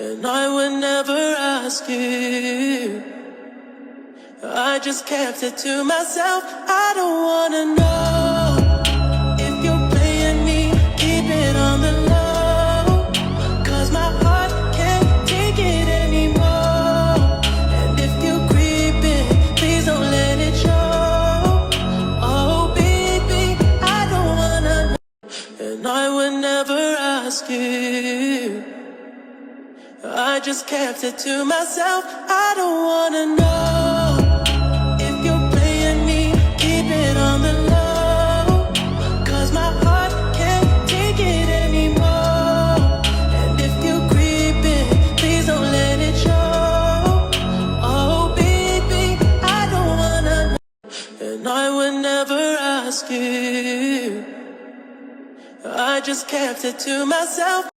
and I would never ask you. I just kept it to myself. I don't wanna know if you're playing me, keep it on the low, 'cause my heart can't take it anymore. And if you're creeping, please don't let it show. Oh baby, I don't wanna know, and I would never ask you. I just kept it to myself. I don't wanna know if you're playing me, keep it on the low, 'cause my heart can't take it anymore. And if you're creeping, please don't let it show. Oh baby, I don't wanna know, and I would never ask you. I just kept it to myself.